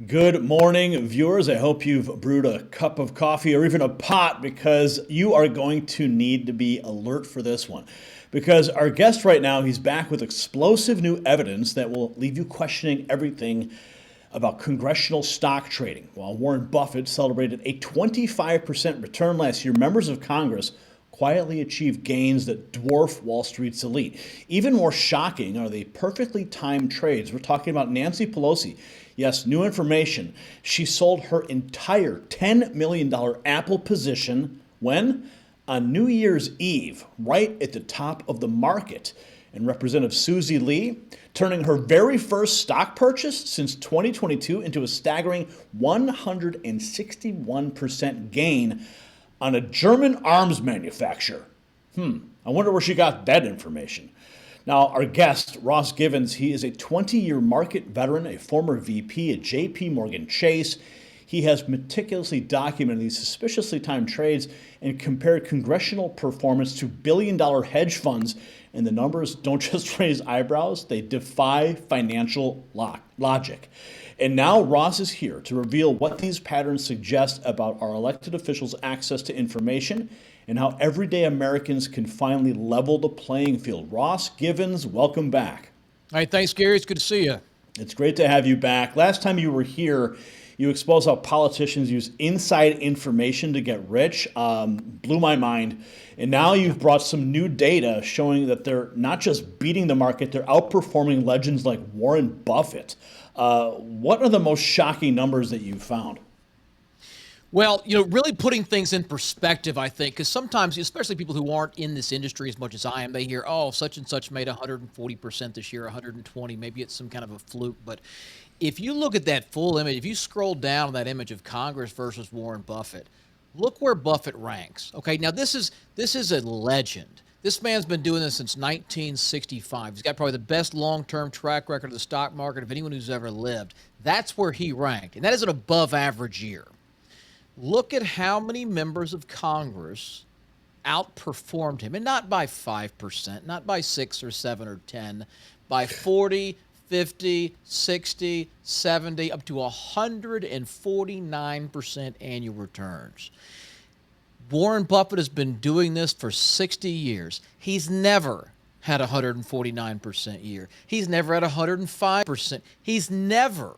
Good morning, viewers. I hope you've brewed a cup of coffee or even a pot because you are going to need to be alert for this one. Because our guest right now, he's back with explosive new evidence that will leave you questioning everything about congressional stock trading. While Warren Buffett celebrated a 25% return last year, members of Congress quietly achieved gains that dwarf Wall Street's elite. Even more shocking are the perfectly timed trades. We're talking about Nancy Pelosi. Yes, new information. She sold her entire $10 million Apple position when? On New Year's Eve, right at the top of the market. And Representative Susie Lee turning her very first stock purchase since 2022 into a staggering 161% gain on a German arms manufacturer. I wonder where she got that information. Now, our guest, Ross Givens, he is a 20-year market veteran, a former VP at J.P. Morgan Chase. He has meticulously documented these suspiciously timed trades and compared congressional performance to billion-dollar hedge funds. And the numbers don't just raise eyebrows, they defy financial logic. And now Ross is here to reveal what these patterns suggest about our elected officials' access to information and how everyday Americans can finally level the playing field. Ross Givens, welcome back. Hey, thanks, Gary. It's good to see you. It's great to have you back. Last time you were here, you exposed how politicians use inside information to get rich. Blew my mind. And now you've brought some new data showing that they're not just beating the market, they're outperforming legends like Warren Buffett. What are the most shocking numbers that you've found? Well, really putting things in perspective, I think, because sometimes, especially people who aren't in this industry as much as I am, they hear, oh, such and such made 140% this year, 120, maybe it's some kind of a fluke. But if you look at that full image, if you scroll down on that image of Congress versus Warren Buffett, look where Buffett ranks. Okay, now this is a legend. This man's been doing this since 1965. He's got probably the best long-term track record of the stock market of anyone who's ever lived. That's where he ranked, and that is an above-average year. Look at how many members of Congress outperformed him, and not by 5%, not by 6 or 7 or 10, by 40, 50, 60, 70, up to 149% annual returns. Warren Buffett has been doing this for 60 years. He's never had a 149% year. He's never had 105%. He's never.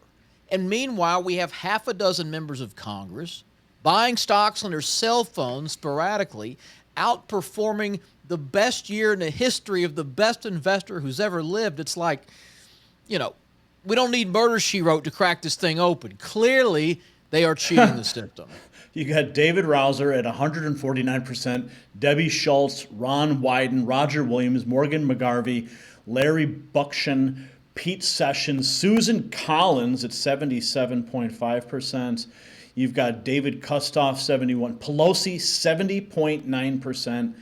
And meanwhile, we have half a dozen members of Congress buying stocks on their cell phones sporadically, outperforming the best year in the history of the best investor who's ever lived. It's like, we don't need Murder, She Wrote to crack this thing open. Clearly, they are cheating the system. You got David Rouser at 149%, Debbie Schultz, Ron Wyden, Roger Williams, Morgan McGarvey, Larry Buckshin, Pete Sessions, Susan Collins at 77.5%. You've got David Kustoff, 71%, Pelosi, 70.9%,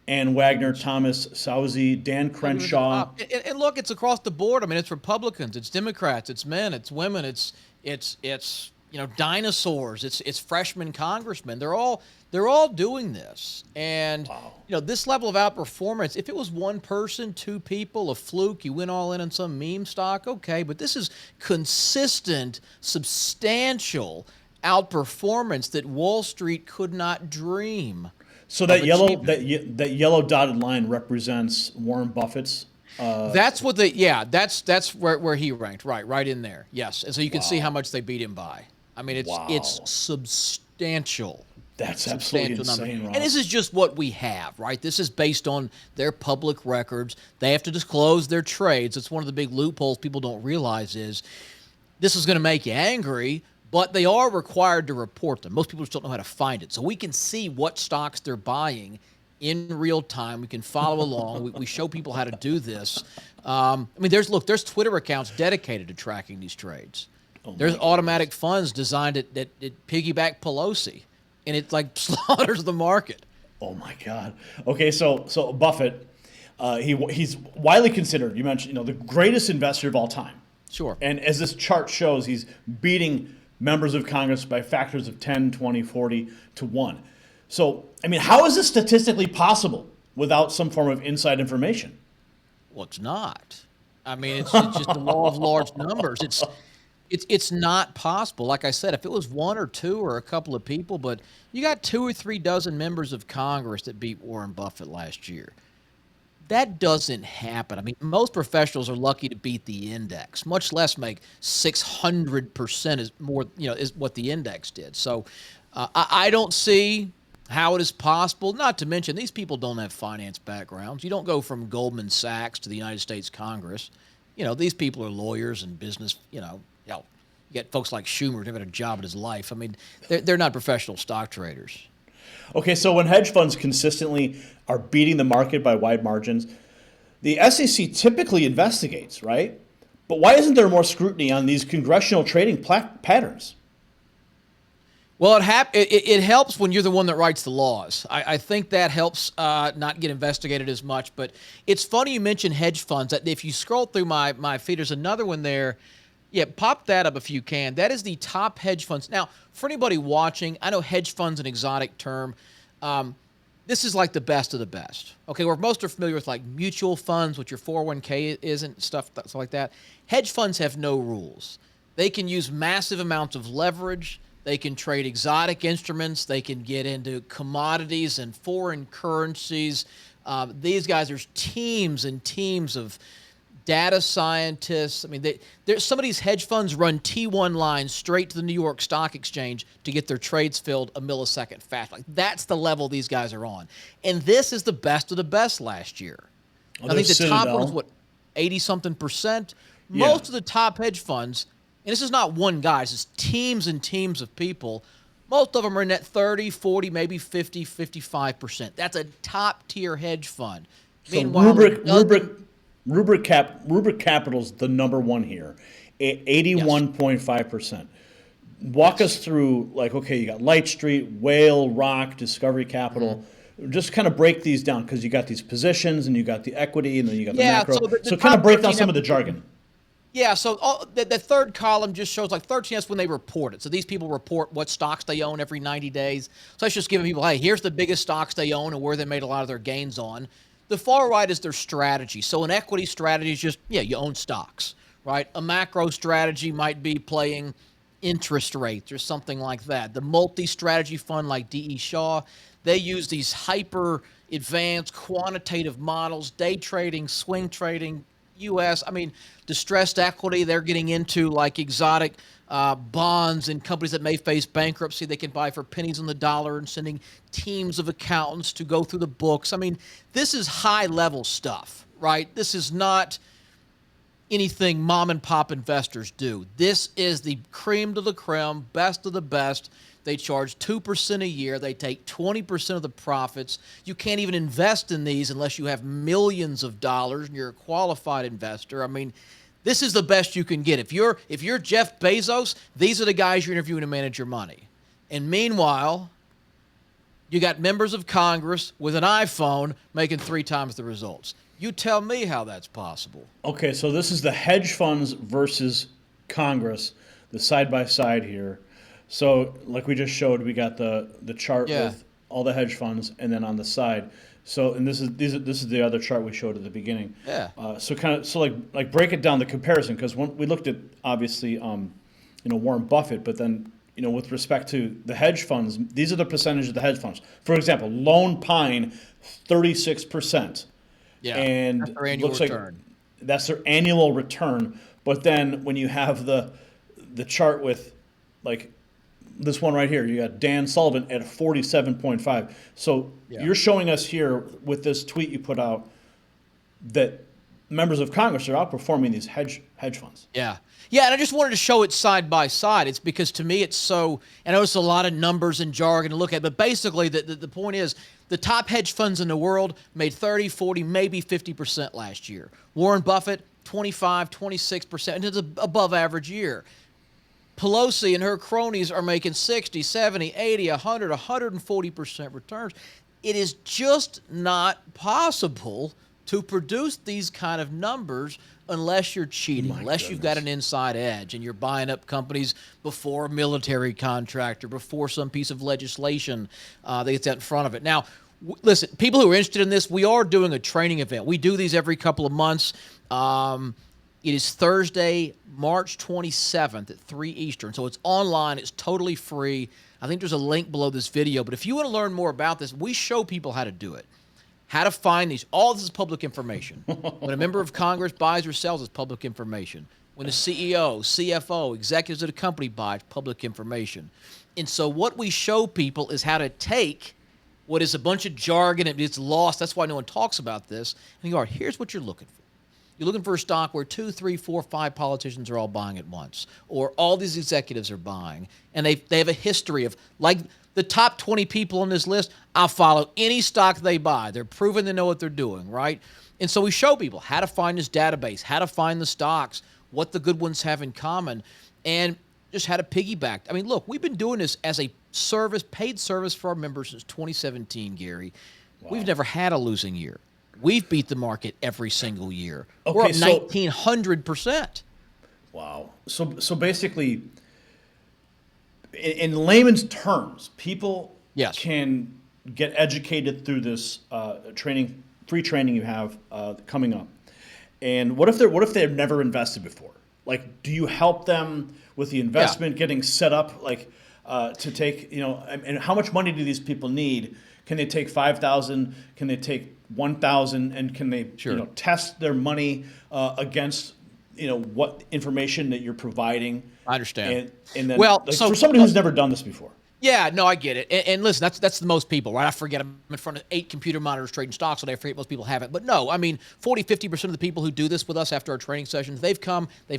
and Wagner, Thomas Sauzy, Dan Crenshaw. And look, it's across the board. I mean, it's Republicans, it's Democrats, it's men, it's women, it's dinosaurs, it's freshman congressmen. They're all doing this. And wow. This level of outperformance, if it was one person, two people, a fluke, you went all in on some meme stock, okay, but this is consistent, substantial outperformance that Wall Street could not dream. So that yellow dotted line represents Warren Buffett's. That's what that's where he ranked, right in there. Yes, and so you can see how much they beat him by. I mean, it's substantial. That's absolutely insane, Ross. And this is just what we have, right? This is based on their public records. They have to disclose their trades. It's one of the big loopholes people don't realize is this is going to make you angry, but they are required to report them. Most people just don't know how to find it. So we can see what stocks they're buying in real time. We can follow along. We show people how to do this. There's Twitter accounts dedicated to tracking these trades. There's automatic funds designed that piggyback Pelosi, and it like slaughters the market. Oh my God. Okay, so Buffett, he's widely considered, you mentioned, the greatest investor of all time. Sure. And as this chart shows, he's beating members of Congress by factors of 10, 20, 40 to 1. So, how is this statistically possible without some form of inside information? Well, it's not. It's just the law of large numbers. It's not possible. Like I said, if it was one or two or a couple of people, but you got 2 or 3 dozen members of Congress that beat Warren Buffett last year. That doesn't happen. I mean, most professionals are lucky to beat the index, much less make 600% is more, is what the index did. So I don't see how it is possible, not to mention these people don't have finance backgrounds. You don't go from Goldman Sachs to the United States Congress. These people are lawyers and business, you get folks like Schumer who've got a job in his life. I mean, they're not professional stock traders. Okay, so when hedge funds consistently are beating the market by wide margins, the SEC typically investigates, right? But why isn't there more scrutiny on these congressional trading patterns? Well, it helps when you're the one that writes the laws. I think that helps not get investigated as much. But it's funny you mentioned hedge funds. That if you scroll through my feed, there's another one there. Yeah, pop that up if you can. That is the top hedge funds. Now, for anybody watching, I know hedge funds an exotic term. This is like the best of the best. Okay, where most are familiar with like mutual funds, which your 401k isn't, stuff like that. Hedge funds have no rules. They can use massive amounts of leverage. They can trade exotic instruments. They can get into commodities and foreign currencies. These guys, there's teams and teams of data scientists. I mean, some of these hedge funds run T1 lines straight to the New York Stock Exchange to get their trades filled a millisecond fast. Like, that's the level these guys are on. And this is the best of the best last year. I think the top one was, 80-something%? Yeah. Most of the top hedge funds, and this is not one guy, this is teams and teams of people, most of them are in that 30, 40, maybe 50, 55%. That's a top-tier hedge fund. So Rubric Capital's the number one here, 81.5%. Walk us through, like, okay, you got Light Street, Whale, Rock, Discovery Capital. Just kind of break these down, because you got these positions and you got the equity and then you got the macro. So kind of break down some of the jargon. Yeah, so the third column just shows like 13, that's when they report it. So these people report what stocks they own every 90 days. So that's just giving people, hey, here's the biggest stocks they own and where they made a lot of their gains on. The far right is their strategy. So an equity strategy is just, you own stocks, right? A macro strategy might be playing interest rates or something like that. The multi-strategy fund like D.E. Shaw, they use these hyper advanced quantitative models, day trading, swing trading, U.S. I mean, distressed equity, they're getting into like exotic bonds and companies that may face bankruptcy they can buy for pennies on the dollar, and sending teams of accountants to go through the books. I mean, this is high-level stuff, right? This is not anything mom-and-pop investors do. This is the cream de la creme, best of the best. They charge 2% a year. They take 20% of the profits. You can't even invest in these unless you have millions of dollars and you're a qualified investor. I mean, this is the best you can get. If you're Jeff Bezos, these are the guys you're interviewing to manage your money. And meanwhile, you got members of Congress with an iPhone making 3 times the results. You tell me how that's possible. Okay, so this is the hedge funds versus Congress, the side-by-side here. So like we just showed, we got the chart with all the hedge funds, and then on the side. So, and this is the other chart we showed at the beginning. Yeah. So like break it down, the comparison, because we looked at obviously Warren Buffett, but then with respect to the hedge funds, these are the percentage of the hedge funds. For example, Lone Pine, 36%. Yeah. And that's their annual return. That's their annual return. But then when you have the chart with like this one right here, you got Dan Sullivan at 47.5. So you're showing us here with this tweet you put out that members of Congress are outperforming these hedge funds. Yeah. Yeah, and I just wanted to show it side by side. It's because to me it's so, I know it's a lot of numbers and jargon to look at, but basically the point is the top hedge funds in the world made 30, 40, maybe 50% last year. Warren Buffett, 25, 26%. It's an above average year. Pelosi and her cronies are making 60, 70, 80, 100, 140% returns. It is just not possible to produce these kind of numbers unless you're cheating, unless you've got an inside edge and you're buying up companies before a military contract or before some piece of legislation that gets out in front of it. Now, listen, people who are interested in this, we are doing a training event. We do these every couple of months. It is Thursday, March 27th at 3 Eastern. So it's online. It's totally free. I think there's a link below this video. But if you want to learn more about this, we show people how to do it, how to find these. All this is public information. When a member of Congress buys or sells, it's public information. When the CEO, CFO, executives of the company buy, it's public information. And so what we show people is how to take what is a bunch of jargon, it's lost. That's why no one talks about this. And you go, here's what you're looking for. You're looking for a stock where 2, 3, 4, 5 politicians are all buying at once, or all these executives are buying, and they have a history of, like the top 20 people on this list, I'll follow any stock they buy. They're proven to know what they're doing, right? And so we show people how to find this database, how to find the stocks, what the good ones have in common, and just how to piggyback. I mean, look, we've been doing this as a service, paid service for our members since 2017, Gary. Wow. We've never had a losing year. We've beat the market every single year. Okay, we're up 1,900%. Wow. So basically, in layman's terms, people can get educated through this training, free training you have coming up. And what if they've never invested before? Like, do you help them with the investment getting set up, like to take, and how much money do these people need? Can they take 5,000? Can they take 1,000? And can they test their money against what information that you're providing? I understand. And then, so for somebody who's never done this before. Yeah, no, I get it. And listen, that's the most people, right? I forget I'm in front of 8 computer monitors trading stocks, so I forget most people haven't. But no, I mean, 40, 50% of the people who do this with us after our training sessions, they've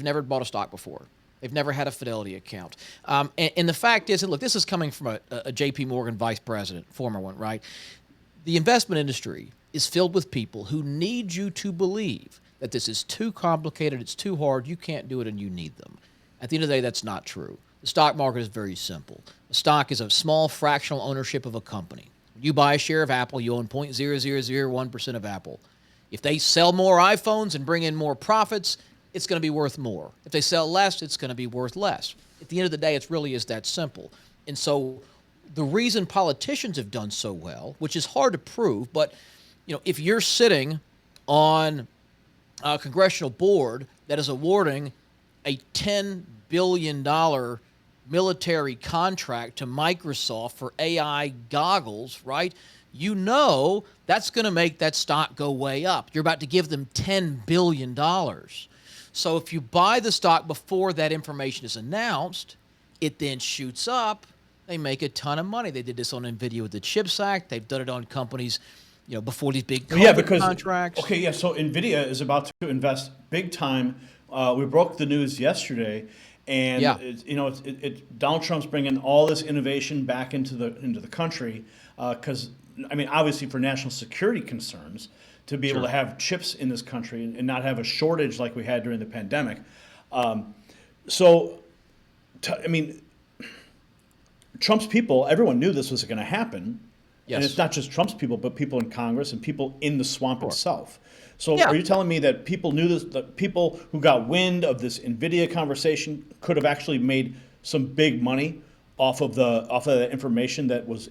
never bought a stock before. They've never had a Fidelity account. And the fact is, and look, this is coming from a JP Morgan vice president, former one, right? The investment industry is filled with people who need you to believe that this is too complicated, it's too hard, you can't do it, and you need them. At the end of the day, that's not true. The stock market is very simple. A stock is a small fractional ownership of a company. When you buy a share of Apple, you own 0.0001% of Apple. If they sell more iPhones and bring in more profits, it's going to be worth more. If they sell less, it's going to be worth less. At the end of the day, it really is that simple. And so the reason politicians have done so well, which is hard to prove, but if you're sitting on a congressional board that is awarding a $10 billion military contract to Microsoft for AI goggles, right? That's going to make that stock go way up. You're about to give them $10 billion. So if you buy the stock before that information is announced, it then shoots up. They make a ton of money. They did this on NVIDIA with the CHIPS Act. They've done it on companies, before these big contracts. Okay, yeah. So NVIDIA is about to invest big time. We broke the news yesterday, and Donald Trump's bringing all this innovation back into the country because obviously for national security concerns, to be able to have chips in this country and not have a shortage like we had during the pandemic. Trump's people, everyone knew this was going to happen. Yes. And it's not just Trump's people, but people in Congress and people in the swamp itself. So are you telling me that people knew this, that people who got wind of this NVIDIA conversation could have actually made some big money off of the information that was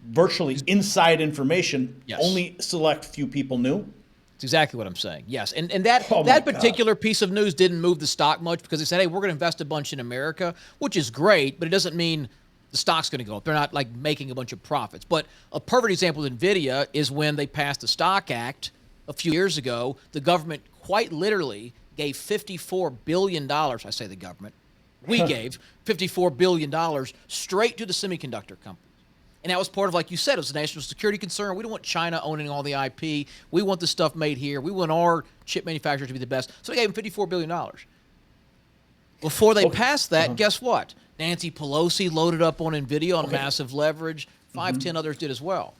virtually inside information, only select few people knew? That's exactly what I'm saying. Yes. And that particular piece of news didn't move the stock much because they said, hey, we're going to invest a bunch in America, which is great, but it doesn't mean the stock's going to go up. They're not like making a bunch of profits. But a perfect example of NVIDIA is when they passed the Stock Act a few years ago. The government quite literally gave $54 billion. I say the government. We gave $54 billion straight to the semiconductor companies. And that was part of, like you said, it was a national security concern. We don't want China owning all the IP. We want the stuff made here. We want our chip manufacturers to be the best. So they gave them $54 billion. Before they passed that, guess what? Nancy Pelosi loaded up on NVIDIA on massive leverage. 5-10 others did as well.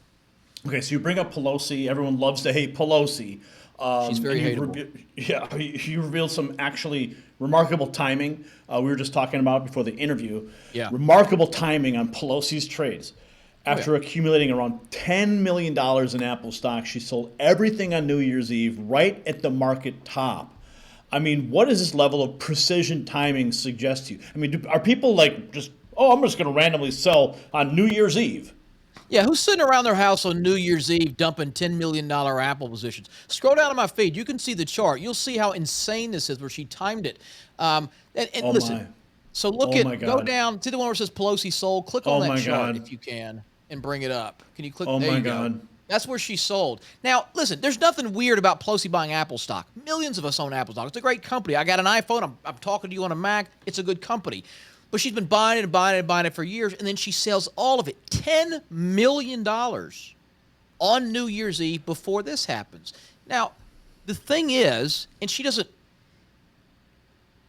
Okay, so you bring up Pelosi. Everyone loves to hate Pelosi. She's very hateable. You revealed some actually remarkable timing. We were just talking about before the interview. Yeah. Remarkable timing on Pelosi's trades. After accumulating around $10 million in Apple stock, she sold everything on New Year's Eve right at the market top. I mean, what does this level of precision timing suggest to you? I mean, are people like I'm just going to randomly sell on New Year's Eve? Yeah, who's sitting around their house on New Year's Eve dumping $10 million Apple positions? Scroll down to my feed. You can see the chart. You'll see how insane this is where she timed it. And Oh listen, my. so look Oh at, my go God. down to the one where it says Pelosi sold. Click on Oh that my chart God. if you can and bring it up. Can you click? Oh There my you go. God. That's where she sold. Now, listen, there's nothing weird about Pelosi buying Apple stock. Millions of us own Apple stock. It's a great company. I got an iPhone. I'm talking to you on a Mac. It's a good company. But she's been buying it and buying it and buying it for years, and then she sells all of it, $10 million on New Year's Eve before this happens. Now, the thing is, and she doesn't,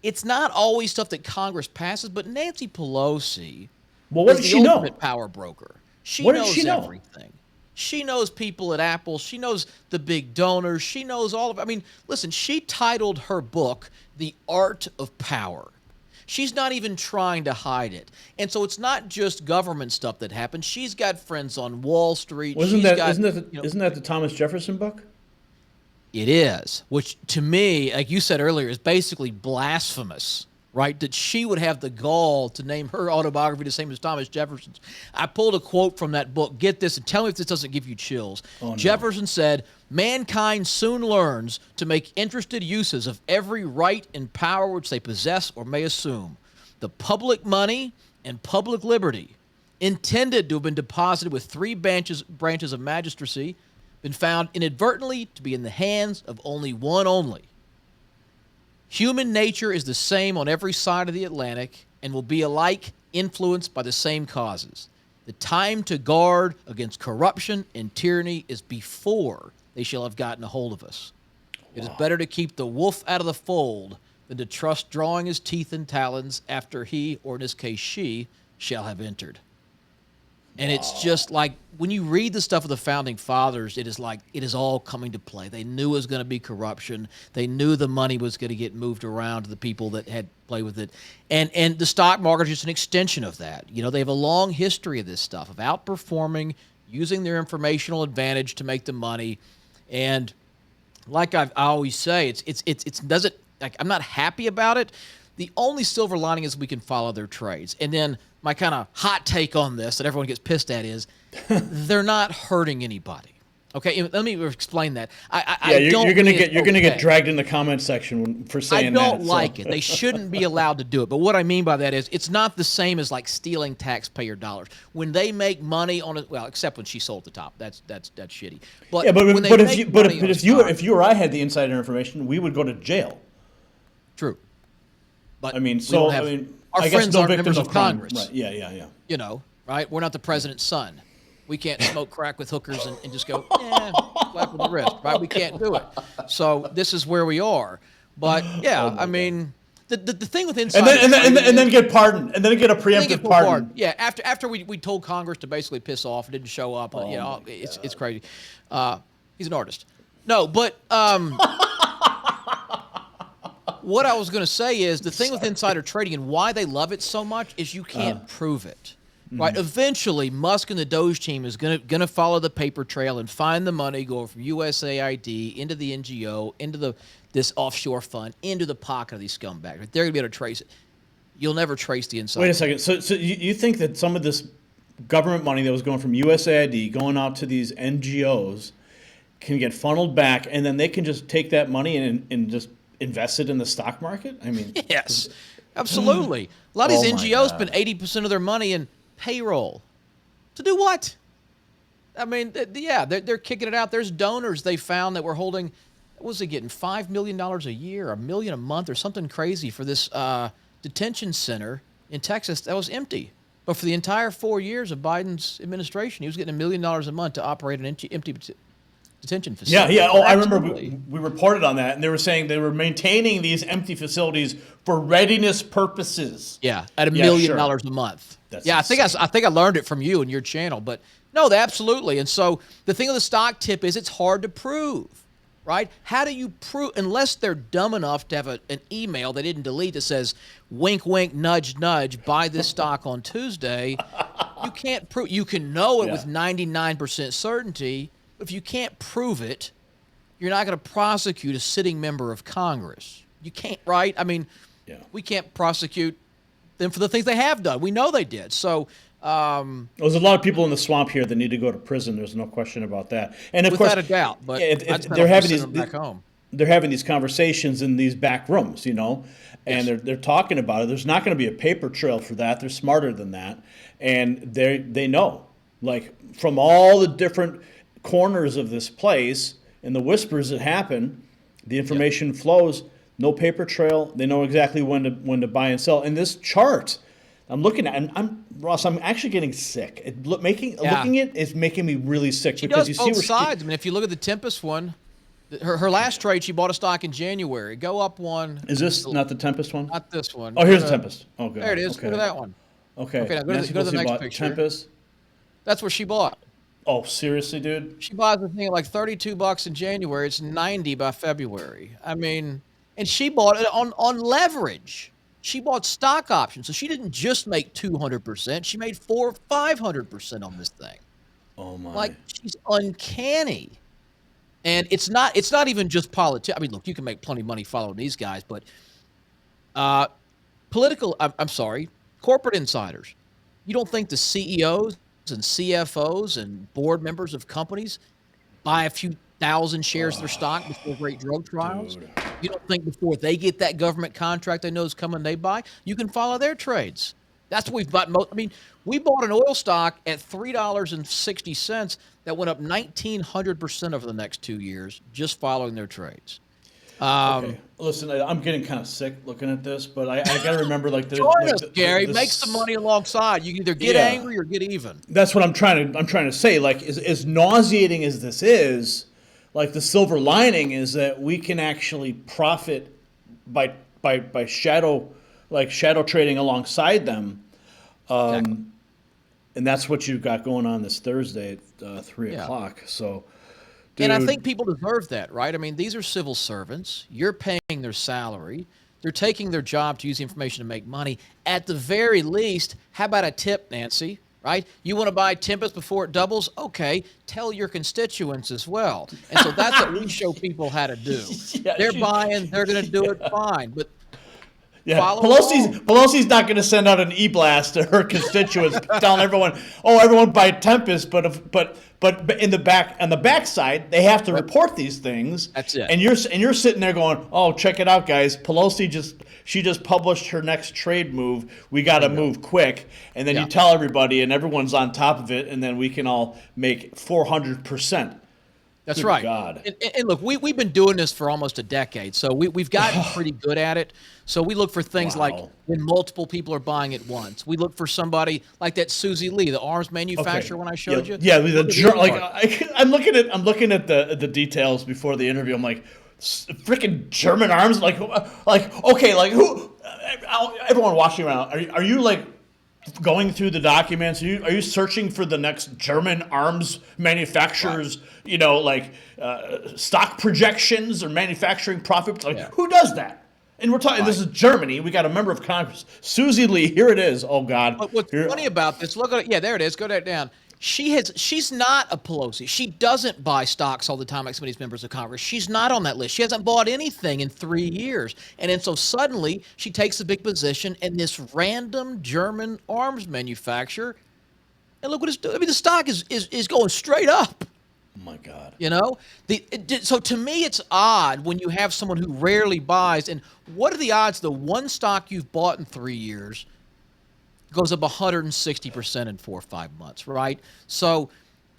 it's not always stuff that Congress passes, but Nancy Pelosi Well, what is does the she know? ultimate power broker. She What does knows she know? everything. She knows people at Apple. She knows the big donors. She knows all of it. I mean, listen, she titled her book, The Art of Power. She's not even trying to hide it. And so it's not just government stuff that happens. She's got friends on Wall Street. Well, isn't She's that got, isn't that the Thomas Jefferson book? It is, which to me, like you said earlier, is basically blasphemous, right? That she would have the gall to name her autobiography the same as Thomas Jefferson's. I pulled a quote from that book. Get this, and tell me if this doesn't give you chills. Oh, no. Jefferson said, "Mankind soon learns to make interested uses of every right and power which they possess or may assume. The public money and public liberty, intended to have been deposited with three branches of magistracy, been found inadvertently to be in the hands of only one only. Human nature is the same on every side of the Atlantic and will be alike influenced by the same causes. The time to guard against corruption and tyranny is before they shall have gotten a hold of us. It is better to keep the wolf out of the fold than to trust drawing his teeth and talons after he, or in this case she, shall have entered." And it's just like, when you read the stuff of the Founding Fathers, it is like, it is all coming to play. They knew it was going to be corruption. They knew the money was going to get moved around to the people that had played with it. And the stock market is just an extension of that. You know, they have a long history of this stuff, of outperforming, using their informational advantage to make the money. And like I always say, it's doesn't, like, I'm not happy about it. The only silver lining is we can follow their trades. And then my kind of hot take on this that everyone gets pissed at is they're not hurting anybody. Okay, let me explain that. You're gonna get dragged in the comment section for saying that. I don't like it. They shouldn't be allowed to do it. But what I mean by that is it's not the same as like stealing taxpayer dollars. When they make money on it, well, except when she sold the top, that's shitty. But Yeah, when they make money on if you or I had the insider information, we would go to jail. True. But I mean, our I guess friends no aren't victims members of of crime. Congress. Right. Yeah. You know, right? We're not the president's son. We can't smoke crack with hookers and just go, slap with the wrist, right? We can't do it. So this is where we are. But yeah, I mean, the thing with insider and then get pardoned, and then get a preemptive pardon. Yeah, after we told Congress to basically piss off and didn't show up, it's crazy. He's an artist. No, but what I was going to say is the thing with insider trading and why they love it so much is you can't prove it. Right. Eventually, Musk and the Doge team is gonna follow the paper trail and find the money going from USAID into the NGO, into this offshore fund, into the pocket of these scumbags. Right? They're gonna be able to trace it. You'll never trace the inside. Wait a second. So you think that some of this government money that was going from USAID going out to these NGOs can get funneled back, and then they can just take that money and just invest it in the stock market? I mean, yes, absolutely. A lot of these Oh my NGOs God. spend 80% of their money in payroll. To do what? I mean, they're kicking it out. There's donors they found that were holding, what was they getting, $5 million a year, $1 million a month, or something crazy for this detention center in Texas that was empty. But for the entire 4 years of Biden's administration, he was getting $1 million a month to operate an empty detention facility. Yeah. Oh, I Absolutely. remember we reported on that, and they were saying they were maintaining these empty facilities for readiness purposes. Yeah, at $1 Yeah, million sure. a month. That's I think insane. I think I learned it from you and your channel, but no, absolutely. And so the thing with the stock tip is it's hard to prove, right? How do you prove, unless they're dumb enough to have an email they didn't delete that says, wink, wink, nudge, nudge, buy this stock on Tuesday. You can't prove. You can know it with 99% certainty. If you can't prove it, you're not going to prosecute a sitting member of Congress. You can't, right? I mean, we can't prosecute them for the things they have done. We know they did. So There's a lot of people in the swamp here that need to go to prison. There's no question about that. And of Without course, a doubt. But I'd they're having send them back home. they're having these conversations in these back rooms, and Yes. they're talking about it. There's not going to be a paper trail for that. They're smarter than that, and they know, like, from all the different corners of this place and the whispers that happen, the information flows. No paper trail. They know exactly when to buy and sell. And this chart, I'm looking at, and Ross, I'm actually getting sick. Looking at it is making me really sick She because does you see both where sides. I mean, if you look at the Tempest one, her last trade, she bought a stock in January. Go up one. Is this not the Tempest one? Not this one. Oh, here's the Tempest. Oh, God. There it is. Okay. Look at that one. Okay. Okay, now go Nancy to the Pelosi next bought picture. Tempest. That's where she bought. Oh, seriously, dude? She buys the thing at like $32 in January. It's $90 by February. I mean, and she bought it on leverage. She bought stock options, so she didn't just make 200%. She made 400 or 500% on this thing. Oh my! Like, she's uncanny. And it's not even just politics. I mean, look, you can make plenty of money following these guys, but corporate insiders. You don't think the CEOs and CFOs and board members of companies buy a few thousand shares of their stock before great drug trials? Dude. You don't think before they get that government contract they know is coming, they buy? You can follow their trades. That's what we've bought. I mean, we bought an oil stock at $3.60 that went up 1,900% over the next 2 years just following their trades. Okay. Listen, I'm getting kind of sick looking at this, but I got to remember, like, Join us, Gary. Make some money alongside. You can either get angry or get even. That's what I'm trying to say. Like, as nauseating as this is, like, the silver lining is that we can actually profit by shadow trading alongside them. Exactly. And that's what you've got going on this Thursday at 3 o'clock. So, dude. And I think people deserve that, right? I mean, these are civil servants. You're paying their salary. They're taking their job to use the information to make money. At the very least, how about a tip, Nancy? Right? You want to buy Tempest before it doubles? Okay, tell your constituents as well. And so that's what we show people how to do. They're buying, they're going to do it fine. But Pelosi's not going to send out an e-blast to her constituents telling everyone, "Oh, everyone buy Tempest," but in the backside, they have to report these things. That's it. And you're sitting there going, "Oh, check it out, guys! Pelosi just published her next trade move. We got to move quick." And then you tell everybody, and everyone's on top of it, and then we can all make 400%. That's Good right. God. And look, we've been doing this for almost a decade, so we've gotten pretty good at it. So we look for things like when multiple people are buying at once. We look for somebody like that Susie Lee, the arms manufacturer, when I showed you. Yeah, I'm looking at the details before the interview. I'm like, freaking German arms, like okay, like who? Everyone watching around, are you like going through the documents? Are you searching for the next German arms manufacturers? Right. Stock projections or manufacturing profits. Who does that? And we're talking. Right. This is Germany. We got a member of Congress, Susie Lee. Here it is. Oh God. But what's funny about this? Look at it. Yeah, there it is. Go down. She's not a Pelosi. She doesn't buy stocks all the time like some of these members of Congress. She's not on that list. She hasn't bought anything in 3 years. And then so suddenly she takes a big position in this random German arms manufacturer. And look what it's doing. I mean, the stock is going straight up. Oh my God. So to me, it's odd when you have someone who rarely buys. And what are the odds the one stock you've bought in 3 years goes up 160% in 4 or 5 months, right? So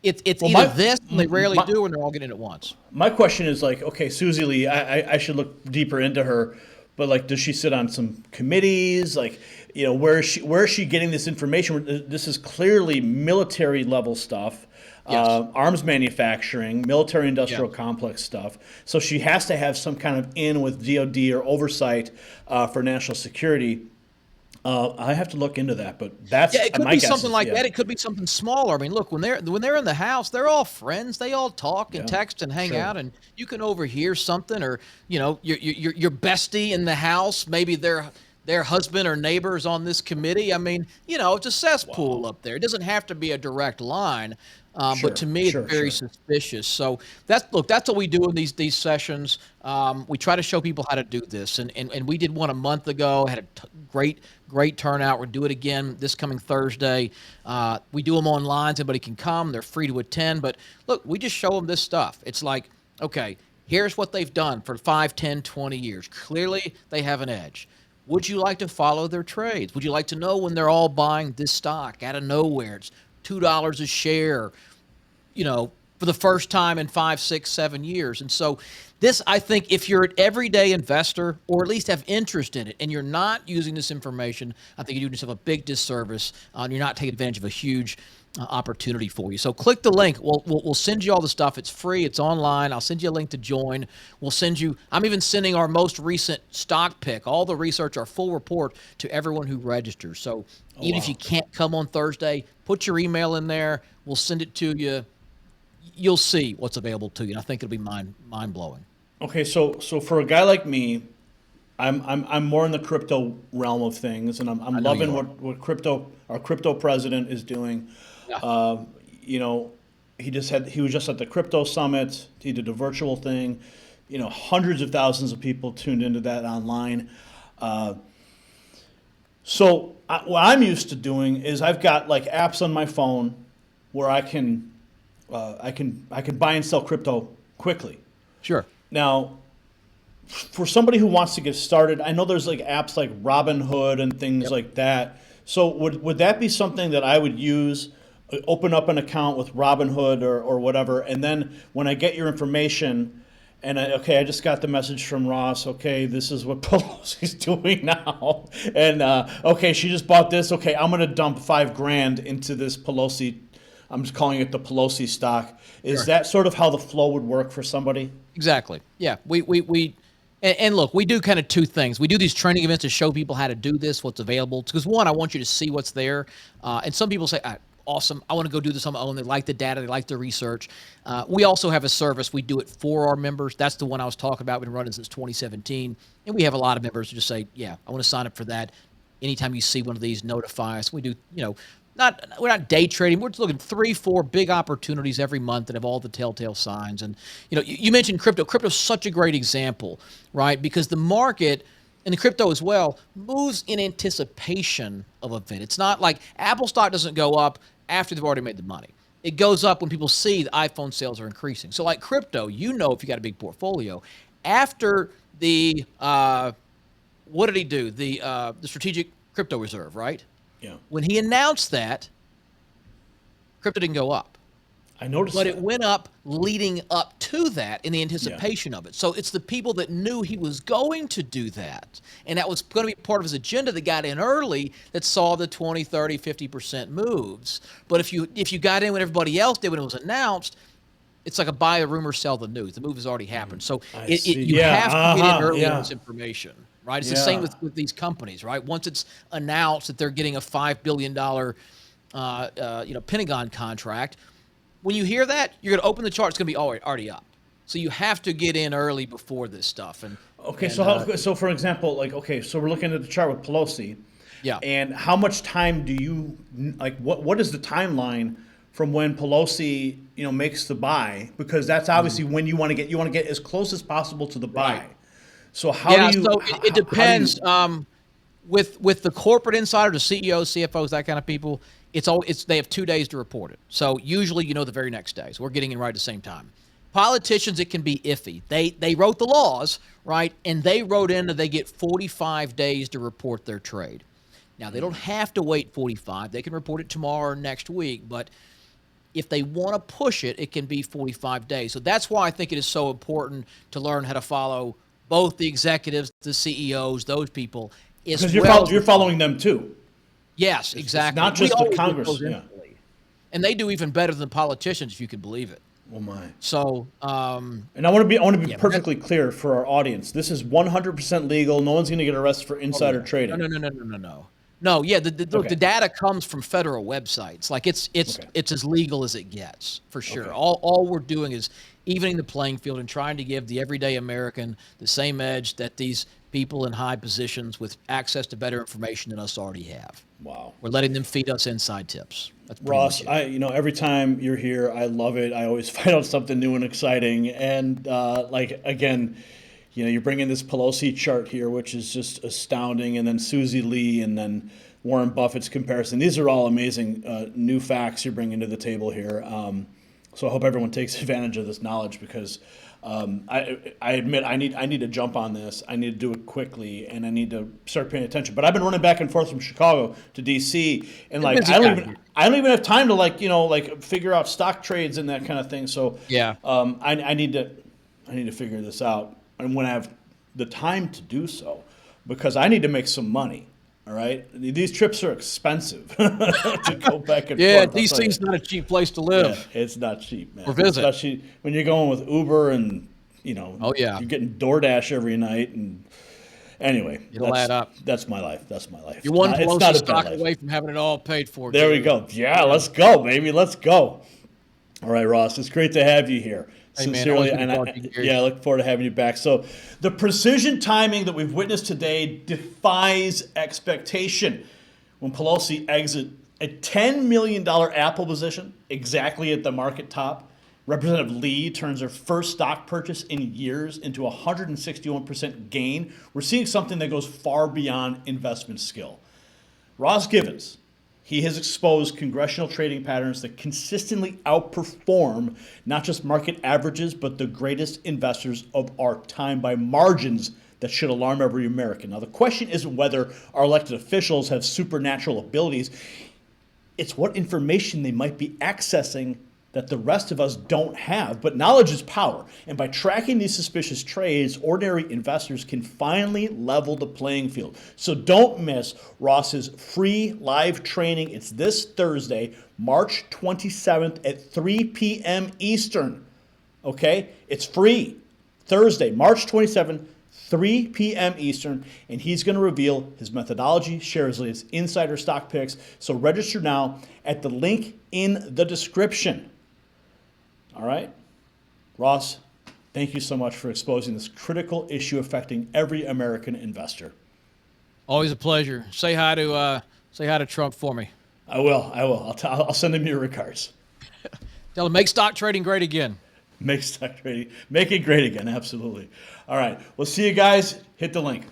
it's either this, and they rarely do, or they're all getting it at once. My question is, like, okay, Susie Lee, I should look deeper into her, but, like, does she sit on some committees? Like, where is she getting this information? This is clearly military level stuff. Yes. Arms manufacturing, military industrial complex stuff. So she has to have some kind of in with DOD or oversight for national security. I have to look into that, but that's it could be something like that. It could be something smaller. I mean, look, when they're in the house, they're all friends. They all talk and text and hang out, and you can overhear something, or your bestie in the house. Maybe they're their husband or neighbors on this committee. I mean, it's a cesspool up there. It doesn't have to be a direct line, but to me, it's very suspicious. So that's what we do in these sessions. We try to show people how to do this, and we did one a month ago. Had a great turnout. We'll do it again this coming Thursday. We do them online. Anybody can come. They're free to attend. But look, we just show them this stuff. It's like, okay, here's what they've done for 5, 10, 20 years. Clearly, they have an edge. Would you like to follow their trades? Would you like to know when they're all buying this stock out of nowhere? It's $2 a share, for the first time in 5, 6, 7 years. And so this, I think, if you're an everyday investor or at least have interest in it and you're not using this information, I think you're doing yourself a big disservice. You're not taking advantage of a huge opportunity for you. So click the link. We'll send you all the stuff. It's free. It's online. I'll send you a link to join. We'll send you, I'm even sending our most recent stock pick, all the research, our full report to everyone who registers. So even if you can't come on Thursday, put your email in there. We'll send it to you. You'll see what's available to you. And I think it'll be mind blowing. Okay. So for a guy like me, I'm more in the crypto realm of things, and I'm loving what our crypto president is doing. Yeah. He was just at the crypto summit. He did a virtual thing. Hundreds of thousands of people tuned into that online. So what I'm used to doing is I've got like apps on my phone where I can buy and sell crypto quickly. Sure. Now, for somebody who wants to get started, I know there's like apps like Robinhood and things like that. So would that be something that I would use? Open up an account with Robinhood or whatever, and then when I get your information, and I just got the message from Ross. Okay, this is what Pelosi's doing now, and okay, she just bought this. Okay, I'm gonna dump $5,000 into this Pelosi. I'm just calling it the Pelosi stock. Is that sort of how the flow would work for somebody? Exactly. Yeah. And look, we do kind of two things. We do these training events to show people how to do this, what's available. Because one, I want you to see what's there. And some people say, awesome, I want to go do this on my own. They like the data. They like the research. We also have a service. We do it for our members. That's the one I was talking about. We've been running since 2017. And we have a lot of members who just say, yeah, I want to sign up for that. Anytime you see one of these, notify us. We do, we're not day trading. We're just looking 3, 4 big opportunities every month that have all the telltale signs. And, you mentioned crypto. Crypto is such a great example, right? Because the market, and the crypto as well, moves in anticipation of an event. It's not like Apple stock doesn't go up after they've already made the money. It goes up when people see the iPhone sales are increasing. So like crypto, if you got a big portfolio, after the, what did he do? The strategic crypto reserve, right? Yeah. When he announced that, crypto didn't go up. I noticed But that. it went up leading up to that in the anticipation of it. So it's the people that knew he was going to do that, and that was going to be part of his agenda that got in early that saw the 20, 30, 50% moves. But if you got in when everybody else did when it was announced, it's like a buy the rumor, sell the news. The move has already happened. So you have to get in early on this information. Right, it's the same with these companies, right? Once it's announced that they're getting a $5 billion, Pentagon contract, when you hear that, you're going to open the chart. It's going to be already up. So you have to get in early before this stuff. So for example, so we're looking at the chart with Pelosi. Yeah. And how much time do you What is the timeline from when Pelosi makes the buy? Because that's obviously when you want to get as close as possible to the buy. Right. So how do you? So it depends. With the corporate insider, the CEOs, CFOs, that kind of people, they have 2 days to report it. So usually, the very next day. So we're getting in right at the same time. Politicians, it can be iffy. They wrote the laws, right? And they wrote in that they get 45 days to report their trade. Now, they don't have to wait 45. They can report it tomorrow or next week. But if they want to push it, it can be 45 days. So that's why I think it is so important to learn how to follow both the executives, the CEOs, those people. Because you're following them too. Yes, exactly. It's not just the Congress. Yeah. And they do even better than politicians, if you can believe it. Oh my. So, and I want to be perfectly clear for our audience. This is 100% legal. No one's going to get arrested for insider trading. No. No, yeah, the Okay. data comes from federal websites. Like it's Okay. it's as legal as it gets, for sure. Okay. All we're doing is evening the playing field and trying to give the everyday American the same edge that these people in high positions with access to better information than us already have. Wow. We're letting them feed us inside tips. That's pretty Ross, much it. every time you're here, I love it. I always find out something new and exciting. And like again, you bring in this Pelosi chart here, which is just astounding, and then Susie Lee, and then Warren Buffett's comparison. These are all amazing new facts you're bringing to the table here. So I hope everyone takes advantage of this knowledge because I admit I need to jump on this. I need to do it quickly, and I need to start paying attention. But I've been running back and forth from Chicago to DC, and like busy I guy. don't even have time to like figure out stock trades and that kind of thing. So Yeah. I need to figure this out, and when I have the time to do so, because I need to make some money. All right, these trips are expensive to go back and Yeah, forth. I'll tell DC's you. not a cheap place to live. Yeah, it's not cheap, man. Or visit. Especially when you're going with Uber and Oh, yeah. you're getting DoorDash every night. And anyway, It'll add up. That's my life. That's my life. You're one It's not Pelosi a bad stock life. away from having it all paid for. There we Jerry. go. Yeah, let's go, baby. Let's go. All right, Ross. It's great to have you here. Hey, man, Sincerely, always good and to talk to you, Gary. I look forward to having you back. So, the precision timing that we've witnessed today defies expectation. When Pelosi exit a $10 million Apple position exactly at the market top, Representative Lee turns her first stock purchase in years into a 161% gain. We're seeing something that goes far beyond investment skill. Ross Givens, he has exposed congressional trading patterns that consistently outperform not just market averages, but the greatest investors of our time by margins that should alarm every American. Now, the question isn't whether our elected officials have supernatural abilities. It's what information they might be accessing that the rest of us don't have. But knowledge is power. And by tracking these suspicious trades, ordinary investors can finally level the playing field. So don't miss Ross's free live training. It's this Thursday, March 27th at 3 p.m. Eastern. Okay? It's free. Thursday, March 27th, 3 p.m. Eastern, and he's going to reveal his methodology, share his latest insider stock picks. So register now at the link in the description. All right? Ross, thank you so much for exposing this critical issue affecting every American investor. Always a pleasure. Say hi to Trump for me. I will. I'll send him your regards. Tell him make stock trading great again. Make stock trading, make it great again. Absolutely. All right. We'll see you guys. Hit the link.